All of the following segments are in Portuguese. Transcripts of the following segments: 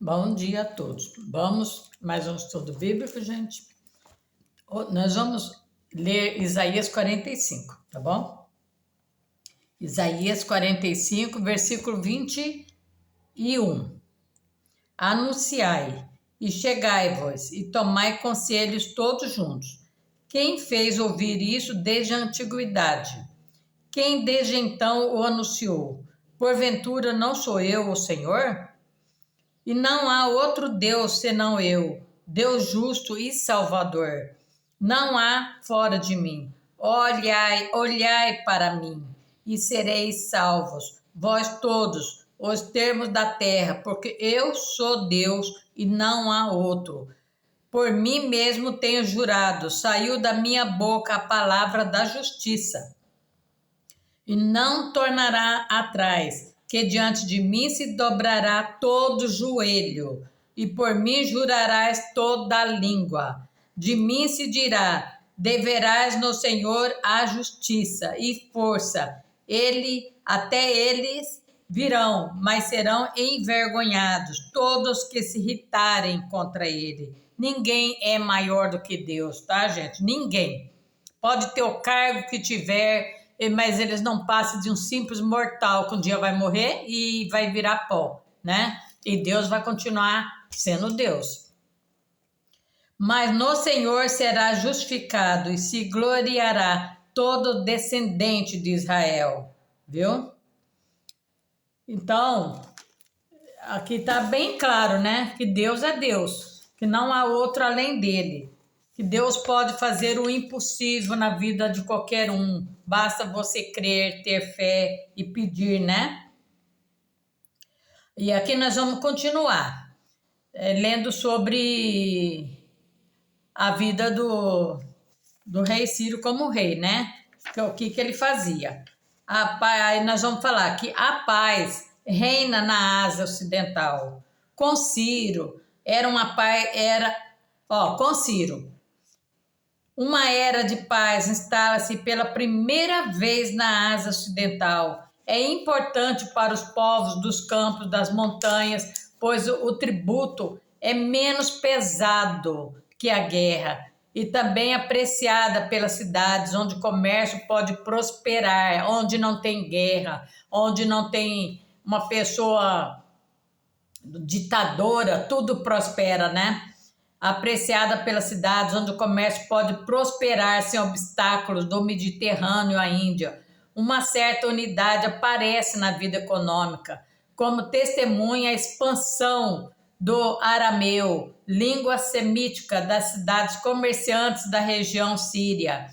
Bom dia a todos. Vamos mais um estudo bíblico, gente. Nós vamos ler Isaías 45, tá bom? Isaías 45, versículo 21. Anunciai e chegai-vos e tomai conselhos todos juntos. Quem fez ouvir isso desde a antiguidade? Quem desde então o anunciou? Porventura não sou eu o Senhor? E não há outro Deus senão eu, Deus justo e Salvador. Não há fora de mim. Olhai, olhai para mim, e sereis salvos, vós todos, os termos da terra, porque eu sou Deus e não há outro. Por mim mesmo tenho jurado, saiu da minha boca a palavra da justiça. E não tornará atrás, que diante de mim se dobrará todo joelho, e por mim jurarás toda a língua. De mim se dirá: deverás no Senhor a justiça e força. Até eles virão, mas serão envergonhados todos que se irritarem contra ele. Ninguém é maior do que Deus, tá, gente? Ninguém. Pode ter o cargo que tiver, mas eles não passam de um simples mortal que um dia vai morrer e vai virar pó, né? E Deus vai continuar sendo Deus. Mas no Senhor será justificado e se gloriará todo descendente de Israel, viu? Então, aqui está bem claro, né? Que Deus é Deus, que não há outro além dele. Que Deus pode fazer o impossível na vida de qualquer um. Basta você crer, ter fé e pedir, né? E aqui nós vamos continuar lendo sobre a vida do rei Ciro como rei, né? O que ele fazia. Aí nós vamos falar que a paz reina na Ásia Ocidental. Com Ciro, com Ciro, uma era de paz instala-se pela primeira vez na Ásia Ocidental. É importante para os povos dos campos, das montanhas, pois o tributo é menos pesado que a guerra e também apreciada pelas cidades onde o comércio pode prosperar, onde não tem guerra, onde não tem uma pessoa ditadora, tudo prospera, né? Apreciada pelas cidades onde o comércio pode prosperar sem obstáculos, do Mediterrâneo à Índia. Uma certa unidade aparece na vida econômica, como testemunha a expansão do arameu, língua semítica das cidades comerciantes da região síria.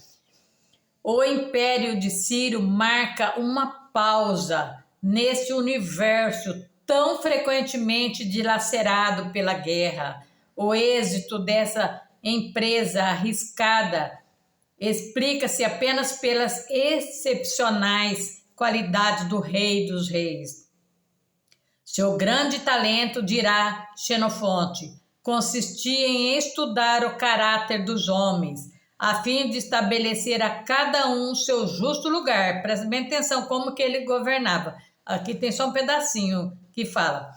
O Império de Ciro marca uma pausa nesse universo tão frequentemente dilacerado pela guerra. O êxito dessa empresa arriscada explica-se apenas pelas excepcionais qualidades do Rei dos Reis. Seu grande talento, dirá Xenofonte, consistia em estudar o caráter dos homens, a fim de estabelecer a cada um seu justo lugar. Presta bem atenção como que ele governava. Aqui tem só um pedacinho que fala.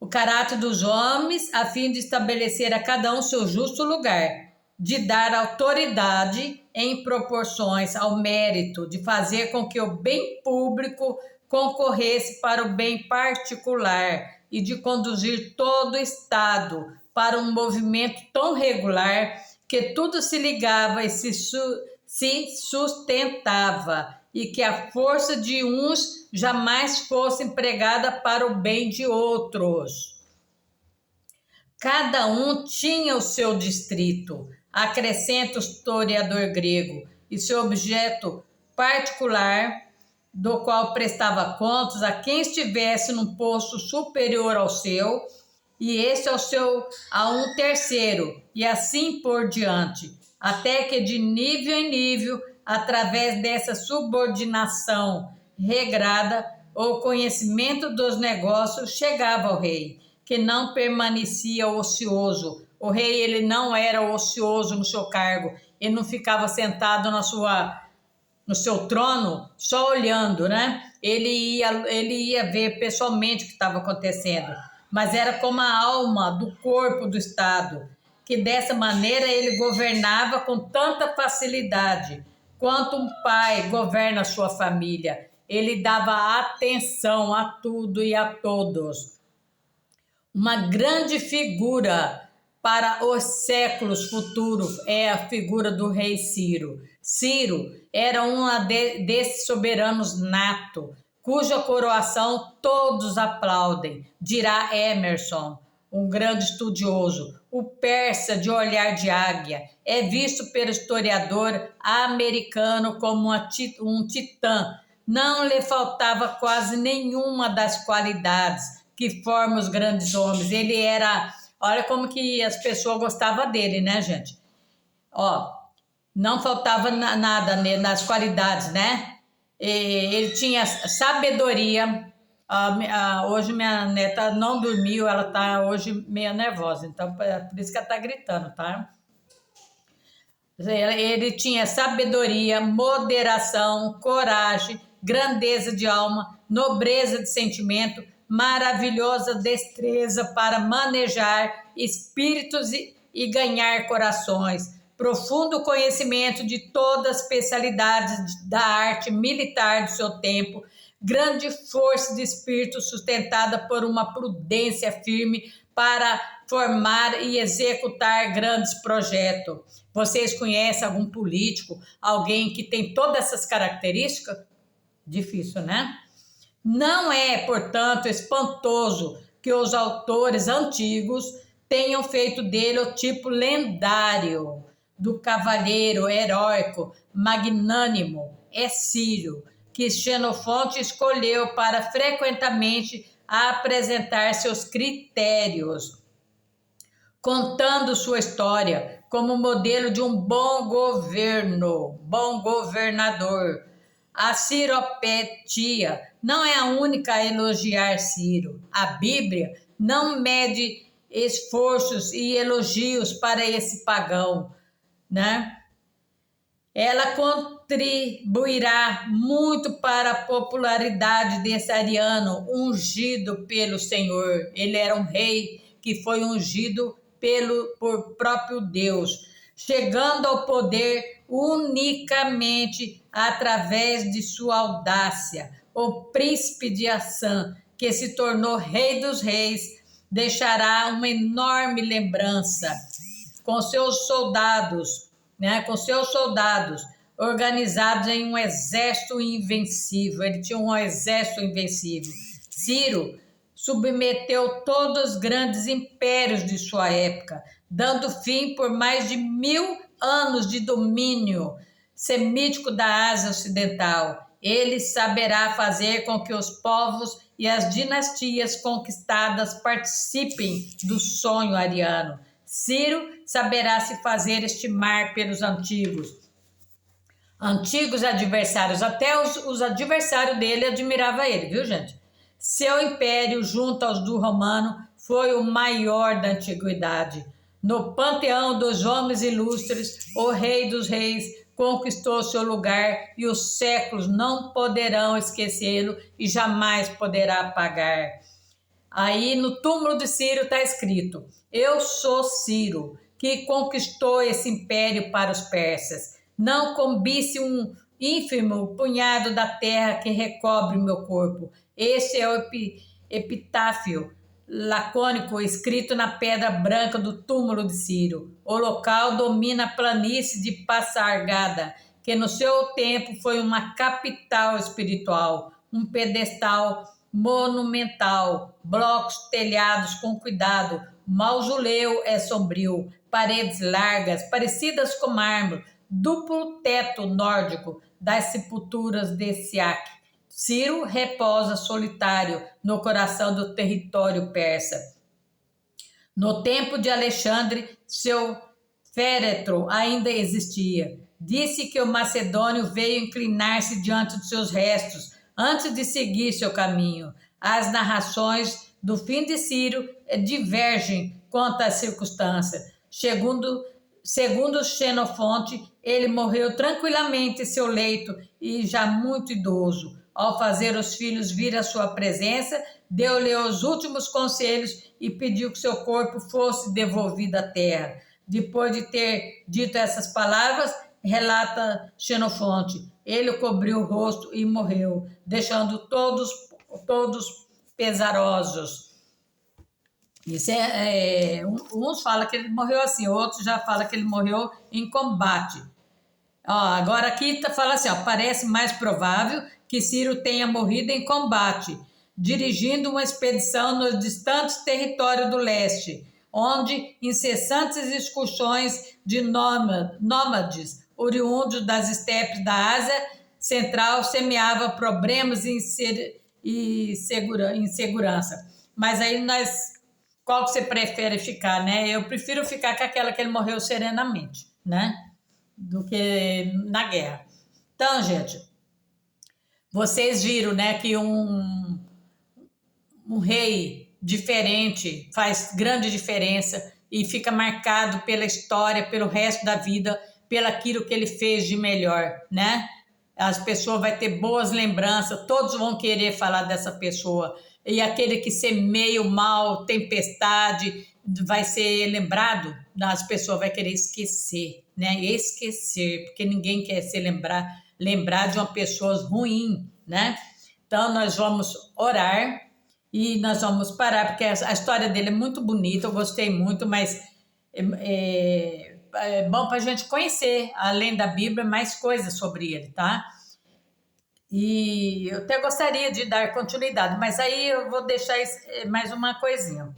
O caráter dos homens, a fim de estabelecer a cada um seu justo lugar, de dar autoridade em proporções ao mérito, de fazer com que o bem público concorresse para o bem particular e de conduzir todo o Estado para um movimento tão regular que tudo se ligava e se sustentava, e que a força de uns jamais fosse empregada para o bem de outros. Cada um tinha o seu distrito, acrescenta o historiador grego, e seu objeto particular, do qual prestava contas a quem estivesse num posto superior ao seu, e esse a um terceiro, e assim por diante, até que de nível em nível, através dessa subordinação regrada, o conhecimento dos negócios chegava ao rei, que não permanecia ocioso. O rei, ele não era ocioso no seu cargo, ele não ficava sentado no seu trono só olhando, né? Ele ia ver pessoalmente o que estava acontecendo, mas era como a alma do corpo do Estado, que dessa maneira ele governava com tanta facilidade quanto um pai governa a sua família. Ele dava atenção a tudo e a todos. Uma grande figura para os séculos futuros é a figura do rei Ciro. Ciro era desses soberanos nato, cuja coroação todos aplaudem, dirá Emerson, um grande estudioso. O persa de olhar de águia é visto pelo historiador americano como um titã. Não lhe faltava quase nenhuma das qualidades que formam os grandes homens. Ele era... Olha como que as pessoas gostavam dele, né, gente? Ó, não faltava nada nas qualidades, né? Ele tinha sabedoria. Hoje minha neta não dormiu, ela tá hoje meio nervosa, então por isso que ela tá gritando, tá? Ele tinha sabedoria, moderação, coragem, grandeza de alma, nobreza de sentimento, maravilhosa destreza para manejar espíritos e ganhar corações, profundo conhecimento de todas as especialidades da arte militar do seu tempo, grande força de espírito sustentada por uma prudência firme para formar e executar grandes projetos. Vocês conhecem algum político, alguém que tem todas essas características? Difícil, né? Não é, portanto, espantoso que os autores antigos tenham feito dele o tipo lendário do cavaleiro heróico, magnânimo, é Ciro, que Xenofonte escolheu para frequentemente apresentar seus critérios, contando sua história como modelo de um bom governo, bom governador. A ciropetia não é a única a elogiar Ciro. A Bíblia não mede esforços e elogios para esse pagão, né? Ela contribuirá muito para a popularidade desse ariano ungido pelo Senhor. Ele era um rei que foi ungido por próprio Deus, chegando ao poder unicamente através de sua audácia. O príncipe de Assã, que se tornou rei dos reis, deixará uma enorme lembrança com seus soldados, organizados em um exército invencível. Ele tinha um exército invencível. Ciro submeteu todos os grandes impérios de sua época, dando fim por mais de 1000 anos de domínio semítico da Ásia Ocidental. Ele saberá fazer com que os povos e as dinastias conquistadas participem do sonho ariano. Ciro saberá se fazer estimar pelos antigos adversários. Até os adversários dele admiravam ele, viu, gente? Seu império, junto aos do romano, foi o maior da antiguidade. No panteão dos homens ilustres, o rei dos reis conquistou seu lugar e os séculos não poderão esquecê-lo e jamais poderá apagar. Aí no túmulo de Ciro está escrito: eu sou Ciro, que conquistou esse império para os persas. Não cobice um ínfimo punhado da terra que recobre o meu corpo. Este é o epitáfio lacônico escrito na pedra branca do túmulo de Ciro. O local domina a planície de Passargada, que no seu tempo foi uma capital espiritual, um pedestal monumental, blocos telhados com cuidado, mausoleu é sombrio, paredes largas, parecidas com mármore, duplo teto nórdico das sepulturas de Siak. Ciro repousa solitário no coração do território persa. No tempo de Alexandre, seu féretro ainda existia. Disse que o macedônio veio inclinar-se diante de seus restos antes de seguir seu caminho. As narrações do fim de Ciro divergem quanto às circunstâncias. Segundo Xenofonte, ele morreu tranquilamente em seu leito e já muito idoso. Ao fazer os filhos vir à sua presença, deu-lhe os últimos conselhos e pediu que seu corpo fosse devolvido à terra. Depois de ter dito essas palavras, relata Xenofonte, ele cobriu o rosto e morreu, deixando todos pesarosos. Isso uns falam que ele morreu assim, outros já falam que ele morreu em combate. Agora aqui fala assim, parece mais provável que Ciro tenha morrido em combate, dirigindo uma expedição nos distantes territórios do leste, onde incessantes excursões de nômades oriundos das estepes da Ásia Central semeavam problemas e insegurança. Mas aí qual que você prefere ficar, né? Eu prefiro ficar com aquela que ele morreu serenamente, né? Do que na guerra. Então, gente, vocês viram, né, que um rei diferente faz grande diferença e fica marcado pela história, pelo resto da vida, pelaquilo que ele fez de melhor, né? As pessoas vão ter boas lembranças, todos vão querer falar dessa pessoa. E aquele que semeia o mal, tempestade, vai ser lembrado, as pessoas vão querer esquecer, né? Esquecer, porque ninguém quer se lembrar de uma pessoa ruim, né? Então, nós vamos orar e nós vamos parar, porque a história dele é muito bonita, eu gostei muito, mas é bom para a gente conhecer, além da Bíblia, mais coisas sobre ele, tá? E eu até gostaria de dar continuidade, mas aí eu vou deixar mais uma coisinha.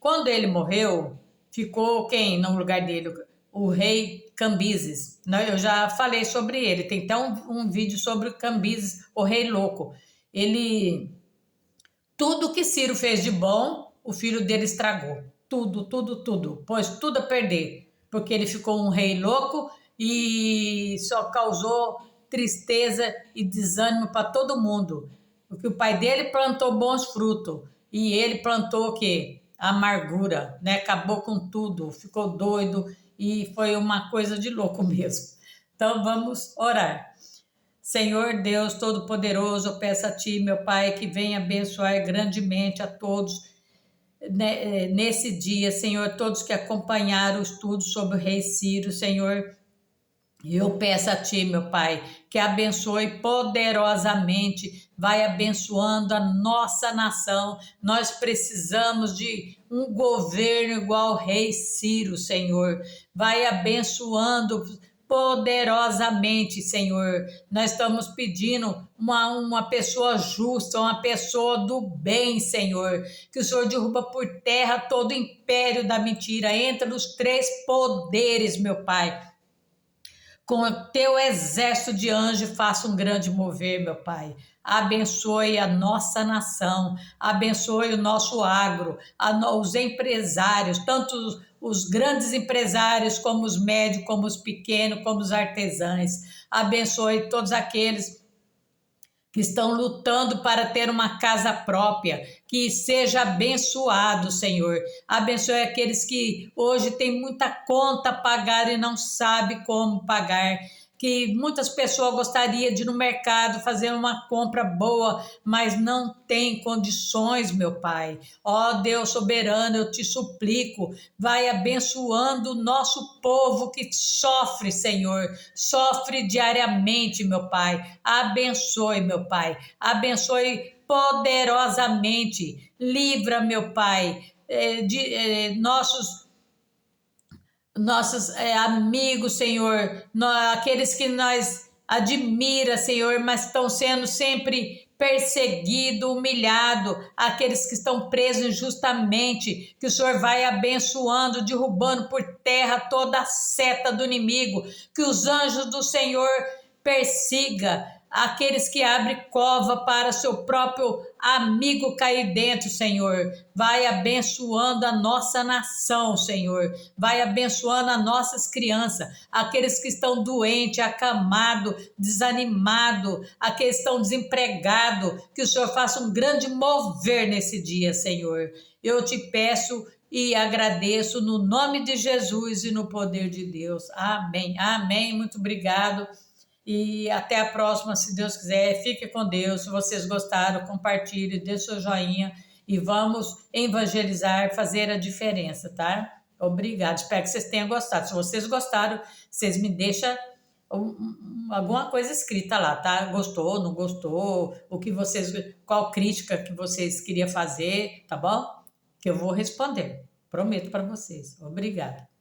Quando ele morreu, ficou quem no lugar dele? O rei Cambises. Eu já falei sobre ele, tem até um vídeo sobre o Cambises, o rei louco. Tudo que Ciro fez de bom, o filho dele estragou. Tudo. Pôs tudo a perder, porque ele ficou um rei louco e só causou tristeza e desânimo para todo mundo. Porque o pai dele plantou bons frutos e ele plantou o quê? Amargura, né? Acabou com tudo, ficou doido e foi uma coisa de louco mesmo. Então vamos orar. Senhor Deus Todo-Poderoso, eu peço a Ti, meu Pai, que venha abençoar grandemente a todos nesse dia, Senhor, todos que acompanharam o estudo sobre o rei Ciro, Senhor. Eu peço a Ti, meu Pai, que abençoe poderosamente, vai abençoando a nossa nação. Nós precisamos de um governo igual ao rei Ciro, Senhor. Vai abençoando poderosamente, Senhor. Nós estamos pedindo uma pessoa justa, uma pessoa do bem, Senhor. Que o Senhor derruba por terra todo o império da mentira. Entra nos 3 poderes, meu Pai. Com o teu exército de anjos, faça um grande mover, meu Pai. Abençoe a nossa nação, abençoe o nosso agro, os empresários, tanto os grandes empresários, como os médios, como os pequenos, como os artesãos. Abençoe todos aqueles que estão lutando para ter uma casa própria, que seja abençoado, Senhor. Abençoe aqueles que hoje têm muita conta a pagar e não sabem como pagar, que muitas pessoas gostariam de ir no mercado fazer uma compra boa, mas não tem condições, meu Pai. Ó Deus soberano, eu te suplico, vai abençoando o nosso povo que sofre, Senhor, sofre diariamente, meu Pai. Abençoe, meu Pai, abençoe poderosamente, livra, meu Pai, de nossos amigos, Senhor, aqueles que nós admira, Senhor, mas estão sendo sempre perseguidos, humilhados, aqueles que estão presos injustamente, que o Senhor vai abençoando, derrubando por terra toda a seta do inimigo, que os anjos do Senhor persiga aqueles que abrem cova para seu próprio amigo cair dentro, Senhor. Vai abençoando a nossa nação, Senhor. Vai abençoando as nossas crianças, aqueles que estão doentes, acamados, desanimados, aqueles que estão desempregados. Que o Senhor faça um grande mover nesse dia, Senhor. Eu te peço e agradeço no nome de Jesus e no poder de Deus. Amém. Amém. Muito obrigado. E até a próxima, se Deus quiser. Fique com Deus. Se vocês gostaram, compartilhe, dê seu joinha e vamos evangelizar, fazer a diferença, tá? Obrigado. Espero que vocês tenham gostado. Se vocês gostaram, vocês me deixam alguma coisa escrita lá, tá? Gostou, não gostou, qual crítica que vocês queriam fazer, tá bom? Que eu vou responder. Prometo para vocês. Obrigada.